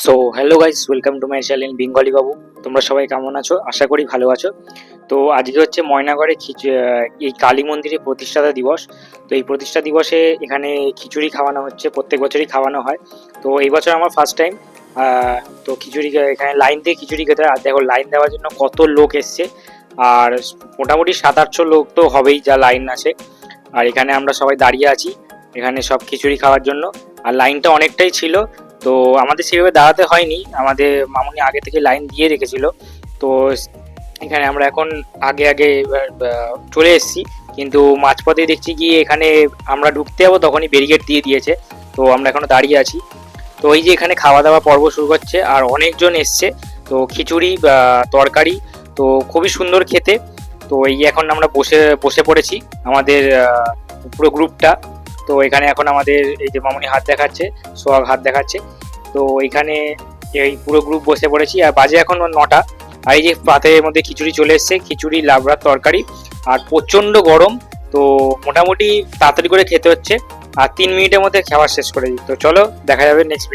So hello guys, welcome to my channel Bengali বাবু। তোমরা সবাই কেমন আছো? আশা করি ভালো আছো। তো আজকে হচ্ছে ময়নাগড়ে এই কালী মন্দিরের প্রতিষ্ঠাতা দিবস। তো এই প্রতিষ্ঠা দিবসে এখানে খিচুড়ি খাওয়ানো হচ্ছে, প্রত্যেক বছরই খাওয়ানো হয়। তো এই বছর আমার ফার্স্ট টাইম। তো খিচুড়ি এখানে লাইন দিয়ে খিচুড়ি খেতে হয়। আর দেখো লাইন দেওয়ার জন্য কত লোক এসছে। আর মোটামুটি 700-800 লোক তো হবেই যা লাইন আছে। আর এখানে আমরা সবাই দাঁড়িয়ে আছি এখানে সব খিচুড়ি খাওয়ার জন্য। আর লাইনটা অনেকটাই ছিল, তো আমাদের সেভাবে দাঁড়াতে হয়নি, আমাদের মামুনি আগে থেকে লাইন দিয়ে রেখেছিল। তো এখানে আমরা এখন আগে আগে চলে এসেছি, কিন্তু মাঝপথে দেখছি কি এখানে আমরা ঢুকতে যাবো তখনই ব্যারিকেড দিয়ে দিয়েছে। তো আমরা এখনো দাঁড়িয়ে আছি। তো এই যে এখানে খাওয়া দাওয়া পর্ব শুরু হচ্ছে, আর অনেকজন এসছে। তো খিচুড়ি তরকারি তো খুবই সুন্দর খেতে। তো এই এখন আমরা বসে বসে পড়েছি আমাদের পুরো গ্রুপটা। তো এখানে এখন আমাদের এই যে মামুনি হাত দেখাচ্ছে, সোহাগ হাত দেখাচ্ছে। তো এইখানে এই পুরো গ্রুপ বসে পড়েছি, আর বাজে এখন 9টা। আর এই যে পাতের মধ্যে খিচুড়ি চলে এসছে, খিচুড়ি লাবড়ার তরকারি, আর প্রচন্ড গরম। তো মোটামুটি তাড়াতাড়ি করে খেতে হচ্ছে, আর 3 মিনিটের মধ্যে খাওয়া শেষ করে দিই। তো চলো দেখা যাবে নেক্সট।